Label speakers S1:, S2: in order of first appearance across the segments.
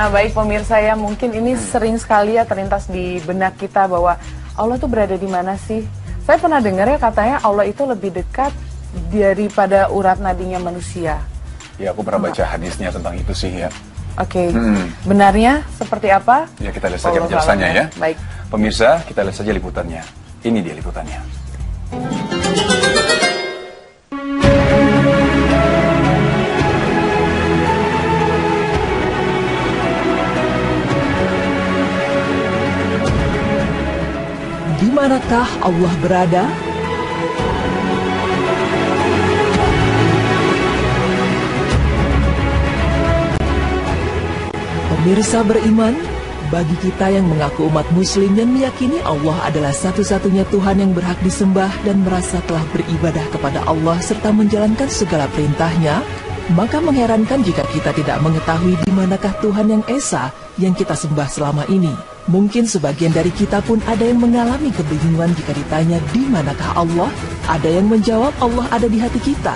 S1: Nah, baik pemirsa ya, mungkin ini sering sekali ya terlintas di benak kita bahwa Allah tuh berada di mana sih? Saya pernah dengar ya katanya Allah itu lebih dekat daripada urat nadinya manusia.
S2: Ya, aku pernah baca hadisnya tentang itu sih ya.
S1: Oke, benarnya seperti apa?
S2: Ya, kita lihat saja penjelasannya ya.
S1: Baik.
S2: Pemirsa, kita lihat saja liputannya. Ini dia liputannya.
S3: Di manakah Allah berada? Pemirsa beriman, bagi kita yang mengaku umat muslim dan meyakini Allah adalah satu-satunya Tuhan yang berhak disembah dan merasa telah beribadah kepada Allah serta menjalankan segala perintahnya, maka mengherankan jika kita tidak mengetahui di manakah Tuhan yang esa yang kita sembah selama ini. Mungkin sebagian dari kita pun ada yang mengalami kebingungan jika ditanya di manakah Allah. Ada yang menjawab Allah ada di hati kita.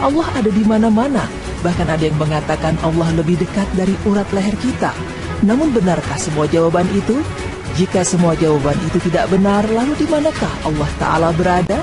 S3: Allah ada di mana-mana. Bahkan ada yang mengatakan Allah lebih dekat dari urat leher kita. Namun benarkah semua jawaban itu? Jika semua jawaban itu tidak benar, lalu di manakah Allah Ta'ala berada?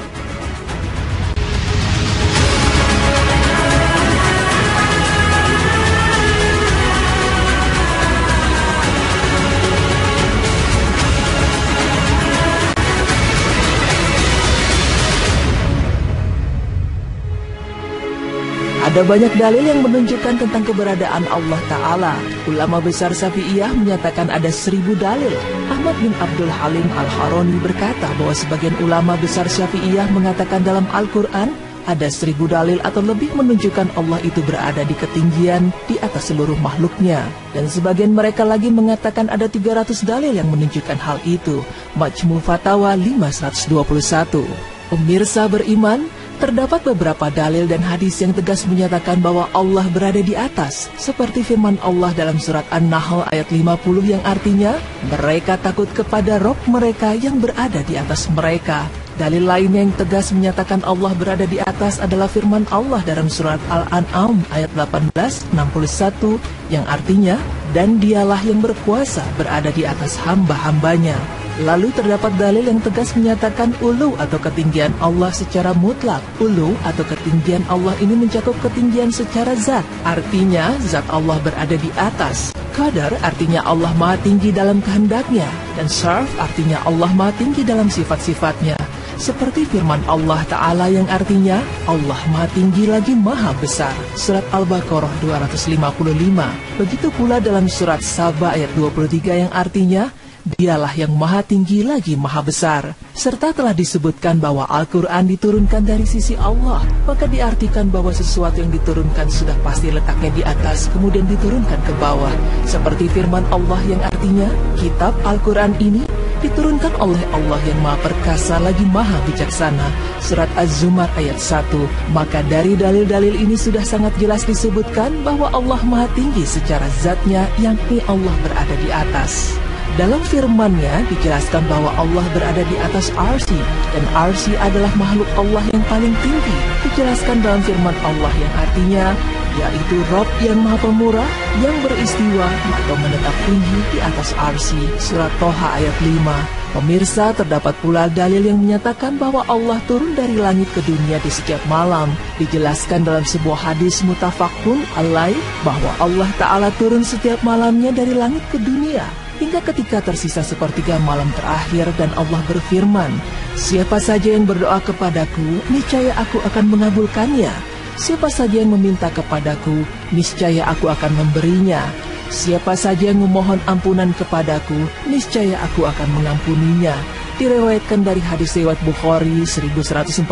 S3: Ada banyak dalil yang menunjukkan tentang keberadaan Allah Ta'ala. Ulama besar Syafi'iyah menyatakan ada 1000 dalil. Ahmad bin Abdul Halim Al-Haroni berkata bahwa sebagian ulama besar Syafi'iyah mengatakan dalam Al-Quran ada 1000 dalil atau lebih menunjukkan Allah itu berada di ketinggian di atas seluruh makhluknya. Dan sebagian mereka lagi mengatakan ada 300 dalil yang menunjukkan hal itu. Majmu' Fatawa 521. Pemirsa beriman, terdapat beberapa dalil dan hadis yang tegas menyatakan bahwa Allah berada di atas, seperti firman Allah dalam surat An-Nahl ayat 50 yang artinya, mereka takut kepada Rob mereka yang berada di atas mereka. Dalil lainnya yang tegas menyatakan Allah berada di atas adalah firman Allah dalam surat Al-An'am ayat 1861 yang artinya, dan dialah yang berkuasa berada di atas hamba-hambanya. Lalu terdapat dalil yang tegas menyatakan ulu atau ketinggian Allah secara mutlak. Ulu atau ketinggian Allah ini mencakup ketinggian secara zat. Artinya zat Allah berada di atas. Qadar artinya Allah maha tinggi dalam kehendaknya. Dan syarf artinya Allah maha tinggi dalam sifat-sifatnya. Seperti firman Allah Ta'ala yang artinya Allah maha tinggi lagi maha besar. Surat Al-Baqarah 255. Begitu pula dalam surat Saba ayat 23 yang artinya Dialah yang maha tinggi lagi maha besar. Serta telah disebutkan bahwa Al-Quran diturunkan dari sisi Allah, maka diartikan bahwa sesuatu yang diturunkan sudah pasti letaknya di atas, kemudian diturunkan ke bawah. Seperti firman Allah yang artinya, kitab Al-Quran ini diturunkan oleh Allah yang maha perkasa lagi maha bijaksana. Surat Az-Zumar ayat 1. Maka dari dalil-dalil ini sudah sangat jelas disebutkan bahwa Allah maha tinggi secara zatnya, yakni Allah berada di atas. Dalam firman-Nya dijelaskan bahwa Allah berada di atas arsy, dan arsy adalah makhluk Allah yang paling tinggi. Dijelaskan dalam firman Allah yang artinya, yaitu Rabb yang maha pemurah, yang beristiwa atau menetap tinggi di atas arsy. Surat Toha ayat 5. Pemirsa, terdapat pula dalil yang menyatakan bahwa Allah turun dari langit ke dunia di setiap malam. Dijelaskan dalam sebuah hadis muttafaqun alaih bahwa Allah Ta'ala turun setiap malamnya dari langit ke dunia, hingga ketika tersisa sepertiga malam terakhir dan Allah berfirman, siapa saja yang berdoa kepadaku, niscaya aku akan mengabulkannya. Siapa saja yang meminta kepadaku, niscaya aku akan memberinya. Siapa saja yang memohon ampunan kepadaku, niscaya aku akan mengampuninya. Direwayatkan dari hadis riwayat Bukhari 1145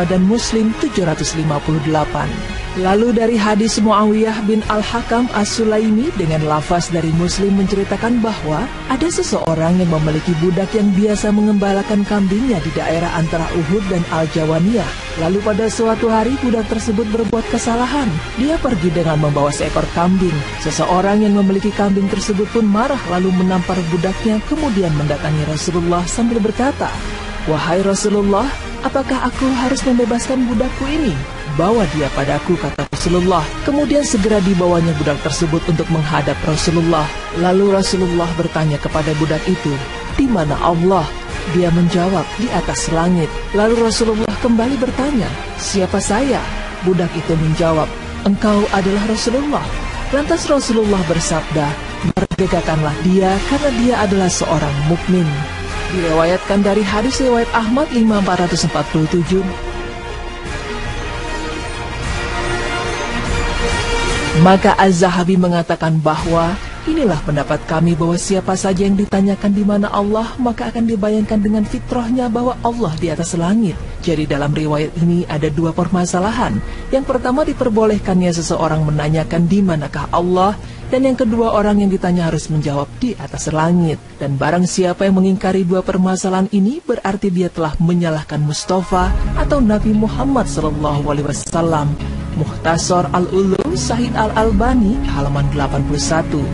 S3: dan Muslim 758. Lalu dari hadis Muawiyah bin Al-Hakam As-Sulaimi dengan lafaz dari Muslim menceritakan bahwa ada seseorang yang memiliki budak yang biasa mengembalakan kambingnya di daerah antara Uhud dan Al-Jawaniyah. Lalu pada suatu hari budak tersebut berbuat kesalahan. Dia pergi dengan membawa seekor kambing. Seseorang yang memiliki kambing tersebut pun marah lalu menampar budaknya, kemudian mendatangi Rasulullah sambil berkata, "Wahai Rasulullah, apakah aku harus membebaskan budakku ini? Bawa dia padaku," kata Rasulullah. Kemudian segera dibawanya budak tersebut untuk menghadap Rasulullah. Lalu Rasulullah bertanya kepada budak itu, "Di mana Allah?" Dia menjawab, "Di atas langit." Lalu Rasulullah kembali bertanya, "Siapa saya?" Budak itu menjawab, "Engkau adalah Rasulullah." Lantas Rasulullah bersabda, "Merdekakanlah dia karena dia adalah seorang mukmin." Diriwayatkan dari hadis riwayat Ahmad 5447. Maka Az-Zahabi mengatakan bahwa inilah pendapat kami bahwa siapa saja yang ditanyakan di mana Allah, maka akan dibayangkan dengan fitrahnya bahwa Allah di atas langit. Jadi dalam riwayat ini ada dua permasalahan. Yang pertama, diperbolehkannya seseorang menanyakan di manakah Allah, dan yang kedua, orang yang ditanya harus menjawab di atas langit. Dan barang siapa yang mengingkari dua permasalahan ini, berarti dia telah menyalahkan Mustafa atau Nabi Muhammad SAW. Mukhtasar Al-Ulum Syahid Al-Albani halaman 81.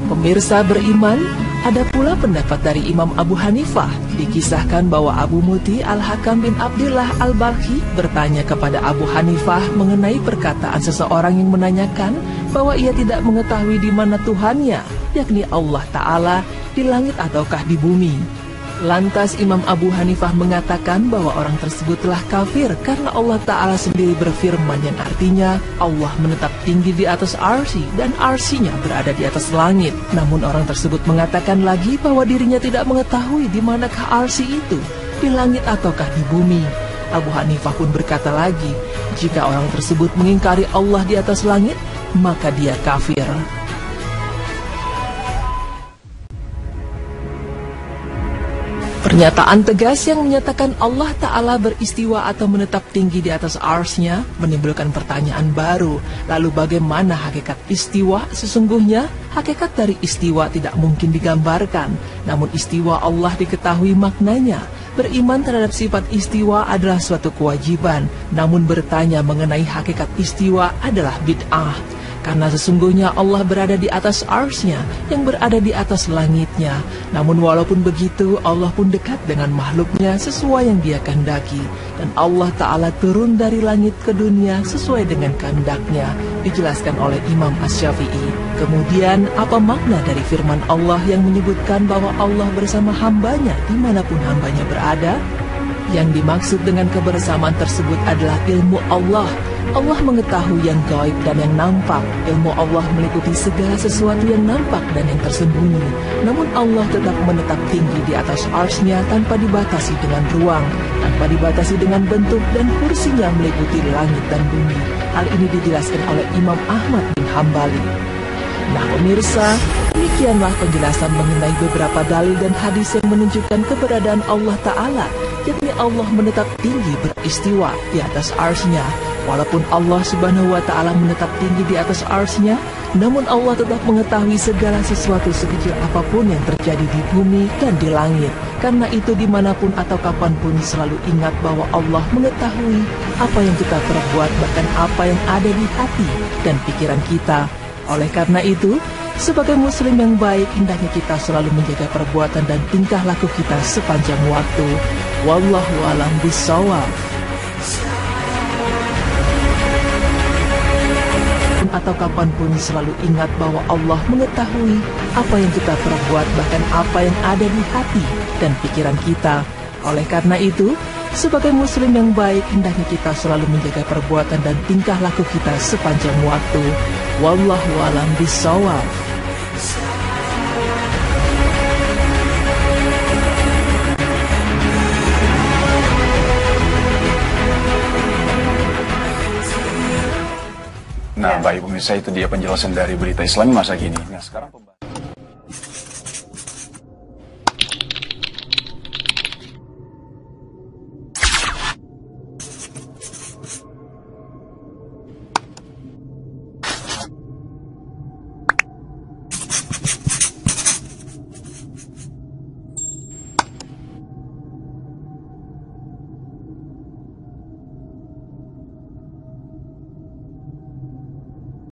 S3: Pemirsa beriman, ada pula pendapat dari Imam Abu Hanifah. Dikisahkan bahwa Abu Muti Al-Hakam bin Abdullah Al-Balkhi bertanya kepada Abu Hanifah mengenai perkataan seseorang yang menanyakan bahwa ia tidak mengetahui di mana Tuhannya, yakni Allah Ta'ala, di langit ataukah di bumi. Lantas Imam Abu Hanifah mengatakan bahwa orang tersebut telah kafir karena Allah Ta'ala sendiri berfirman yang artinya Allah menetap tinggi di atas arsy dan arsinya berada di atas langit. Namun orang tersebut mengatakan lagi bahwa dirinya tidak mengetahui di manakah arsy itu, di langit ataukah di bumi. Abu Hanifah pun berkata lagi, jika orang tersebut mengingkari Allah di atas langit, maka dia kafir. Pernyataan tegas yang menyatakan Allah Ta'ala beristiwa atau menetap tinggi di atas arsy-Nya menimbulkan pertanyaan baru. Lalu bagaimana hakikat istiwa sesungguhnya? Hakikat dari istiwa tidak mungkin digambarkan, namun istiwa Allah diketahui maknanya. Beriman terhadap sifat istiwa adalah suatu kewajiban, namun bertanya mengenai hakikat istiwa adalah bid'ah. Karena sesungguhnya Allah berada di atas arsy-Nya yang berada di atas langitnya. Namun walaupun begitu, Allah pun dekat dengan makhluknya sesuai yang dia kehendaki. Dan Allah Ta'ala turun dari langit ke dunia sesuai dengan kehendaknya, dijelaskan oleh Imam Asy-Syafi'i. Kemudian, apa makna dari firman Allah yang menyebutkan bahwa Allah bersama hambanya dimanapun hambanya berada? Yang dimaksud dengan kebersamaan tersebut adalah ilmu Allah. Allah mengetahui yang gaib dan yang nampak. Ilmu Allah meliputi segala sesuatu yang nampak dan yang tersembunyi. Namun Allah tetap menetap tinggi di atas arsy-Nya tanpa dibatasi dengan ruang, tanpa dibatasi dengan bentuk, dan kursinya meliputi langit dan bumi. Hal ini dijelaskan oleh Imam Ahmad bin Hambali. Nah pemirsa, demikianlah penjelasan mengenai beberapa dalil dan hadis yang menunjukkan keberadaan Allah Ta'ala, yakni Allah menetap tinggi beristiwa di atas arsy-Nya. Walaupun Allah Subhanahu wa Ta'ala menetap tinggi di atas arsy-Nya, namun Allah tetap mengetahui segala sesuatu sekecil apapun yang terjadi di bumi dan di langit. Karena itu dimanapun atau kapanpun selalu ingat bahwa Allah mengetahui apa yang kita perbuat, bahkan apa yang ada di hati dan pikiran kita. Oleh karena itu, sebagai muslim yang baik, hendaknya kita selalu menjaga perbuatan dan tingkah laku kita sepanjang waktu. Wallahu a'lam bishawab. Atau kapanpun selalu ingat bahwa Allah mengetahui apa yang kita perbuat, bahkan apa yang ada di hati dan pikiran kita. Oleh karena itu, sebagai muslim yang baik, hendaknya kita selalu menjaga perbuatan dan tingkah laku kita sepanjang waktu. Wallahu a'lam bishawab.
S2: Nah, baik pemirsa, itu dia penjelasan dari berita Islami masa kini. Nah, sekarang